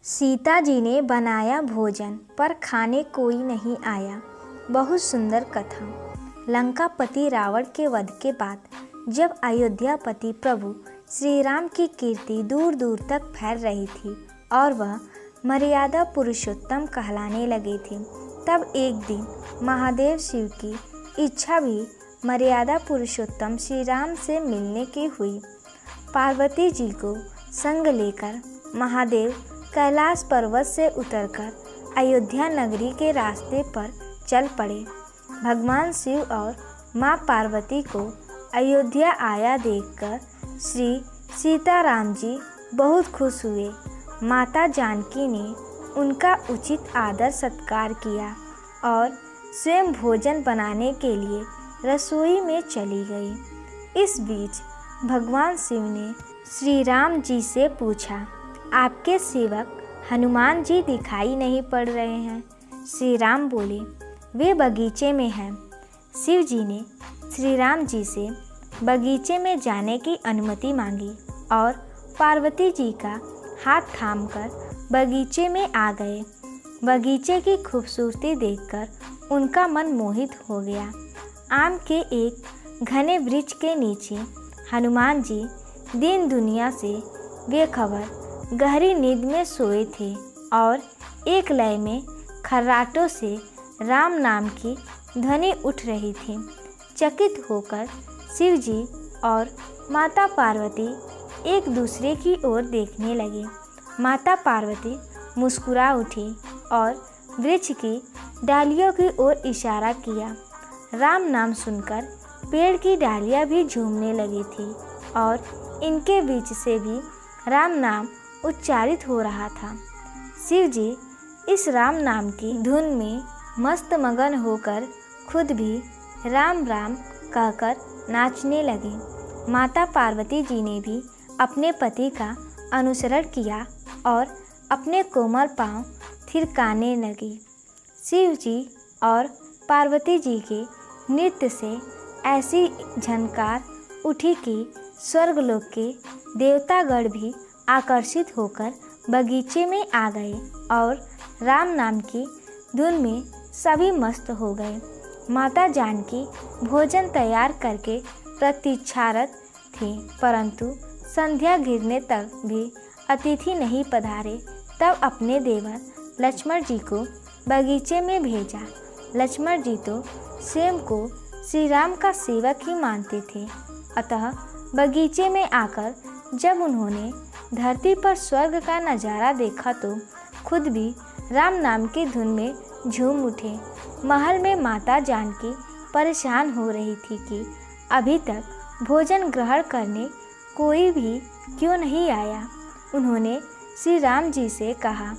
सीता जी ने बनाया भोजन पर खाने कोई नहीं आया। बहुत सुंदर कथा। लंकापति रावण के वध के बाद जब अयोध्यापति प्रभु श्री राम की कीर्ति दूर दूर तक फैल रही थी और वह मर्यादा पुरुषोत्तम कहलाने लगे थे, तब एक दिन महादेव शिव की इच्छा भी मर्यादा पुरुषोत्तम श्री राम से मिलने की हुई। पार्वती जी को संग लेकर महादेव कैलाश पर्वत से उतरकर अयोध्या नगरी के रास्ते पर चल पड़े। भगवान शिव और माँ पार्वती को अयोध्या आया देखकर श्री सीताराम जी बहुत खुश हुए। माता जानकी ने उनका उचित आदर सत्कार किया और स्वयं भोजन बनाने के लिए रसोई में चली गई। इस बीच भगवान शिव ने श्री राम जी से पूछा, आपके सेवक हनुमान जी दिखाई नहीं पड़ रहे हैं। श्री राम बोले, वे बगीचे में हैं। शिव जी ने श्री राम जी से बगीचे में जाने की अनुमति मांगी और पार्वती जी का हाथ थामकर बगीचे में आ गए। बगीचे की खूबसूरती देखकर उनका मन मोहित हो गया। आम के एक घने वृक्ष के नीचे हनुमान जी दीन दुनिया से बेखबर गहरी नींद में सोए थे और एक लय में खर्राटों से राम नाम की ध्वनि उठ रही थी। चकित होकर शिव जी और माता पार्वती एक दूसरे की ओर देखने लगे। माता पार्वती मुस्कुरा उठी और वृक्ष की डालियों की ओर इशारा किया। राम नाम सुनकर पेड़ की डालियां भी झूमने लगी थी और इनके बीच से भी राम नाम उच्चारित हो रहा था। शिव जी इस राम नाम की धुन में मस्त मगन होकर खुद भी राम राम कहकर नाचने लगे। माता पार्वती जी ने भी अपने पति का अनुसरण किया और अपने कोमल पांव थिरकाने लगी। शिव जी और पार्वती जी के नृत्य से ऐसी झनकार उठी कि स्वर्गलोक के देवतागण भी आकर्षित होकर बगीचे में आ गए और राम नाम की धुन में सभी मस्त हो गए। माता जानकी भोजन तैयार करके प्रतीक्षारत थी, परंतु संध्या गिरने तक भी अतिथि नहीं पधारे। तब अपने देवर लक्ष्मण जी को बगीचे में भेजा। लक्ष्मण जी तो स्वयं को श्री राम का सेवक ही मानते थे, अतः बगीचे में आकर जब उन्होंने धरती पर स्वर्ग का नज़ारा देखा तो खुद भी राम नाम की धुन में झूम उठे। महल में माता जानकी परेशान हो रही थी कि अभी तक भोजन ग्रहण करने कोई भी क्यों नहीं आया। उन्होंने श्री राम जी से कहा,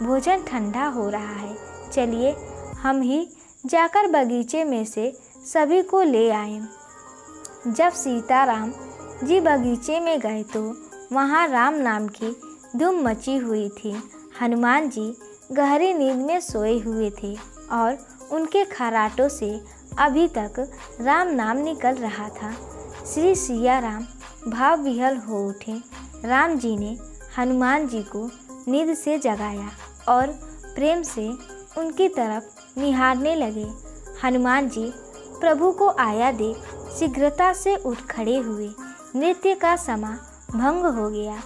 भोजन ठंडा हो रहा है, चलिए हम ही जाकर बगीचे में से सभी को ले आएं। जब सीताराम जी बगीचे में गए तो वहाँ राम नाम की धूम मची हुई थी। हनुमान जी गहरी नींद में सोए हुए थे और उनके खर्राटों से अभी तक राम नाम निकल रहा था। श्री सिया राम भाव विह्वल हो उठे। राम जी ने हनुमान जी को नींद से जगाया और प्रेम से उनकी तरफ निहारने लगे। हनुमान जी प्रभु को आया देख शीघ्रता से उठ खड़े हुए। नृत्य का समा भंग हो गया।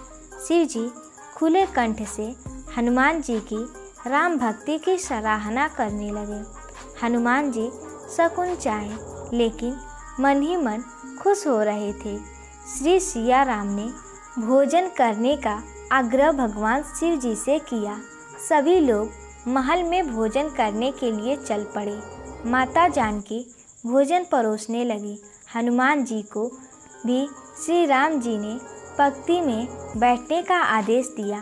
शिव जी खुले कंठ से हनुमान जी की राम भक्ति की सराहना करने लगे। हनुमान जी सकुचाए लेकिन मन ही मन खुश हो रहे थे। श्री सिया राम ने भोजन करने का आग्रह भगवान शिव जी से किया। सभी लोग महल में भोजन करने के लिए चल पड़े। माता जानकी भोजन परोसने लगी। हनुमान जी को भी श्री राम जी ने पंक्ति में बैठने का आदेश दिया।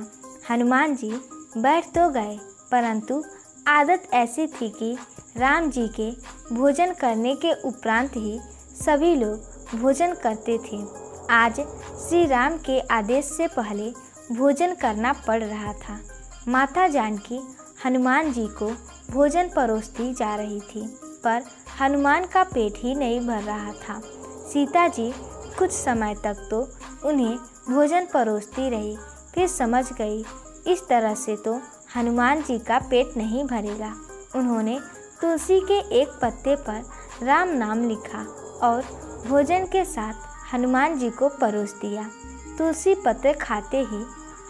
हनुमान जी बैठ तो गए, परंतु आदत ऐसी थी कि राम जी के भोजन करने के उपरांत ही सभी लोग भोजन करते थे। आज श्री राम के आदेश से पहले भोजन करना पड़ रहा था। माता जानकी हनुमान जी को भोजन परोसती जा रही थी, पर हनुमान का पेट ही नहीं भर रहा था। सीता जी कुछ समय तक तो उन्हें भोजन परोसती रही, फिर समझ गई इस तरह से तो हनुमान जी का पेट नहीं भरेगा। उन्होंने तुलसी के एक पत्ते पर राम नाम लिखा और भोजन के साथ हनुमान जी को परोस दिया। तुलसी पत्र खाते ही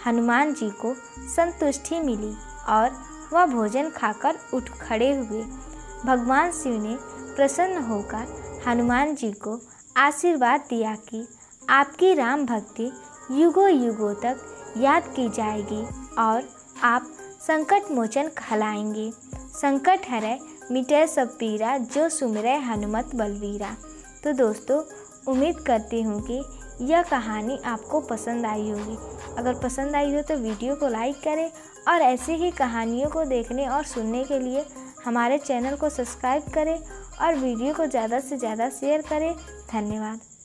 हनुमान जी को संतुष्टि मिली और वह भोजन खाकर उठ खड़े हुए। भगवान शिव ने प्रसन्न होकर हनुमान जी को आशीर्वाद दिया कि आपकी राम भक्ति युगों युगों तक याद की जाएगी और आप संकट मोचन कहलाएंगे। संकट हरै मिटै सब पीरा, जो सुमिरै हनुमत बलवीरा। तो दोस्तों, उम्मीद करती हूँ कि यह कहानी आपको पसंद आई होगी। अगर पसंद आई हो तो वीडियो को लाइक करें और ऐसे ही कहानियों को देखने और सुनने के लिए हमारे चैनल को सब्सक्राइब करें और वीडियो को ज़्यादा से ज़्यादा शेयर करें। धन्यवाद।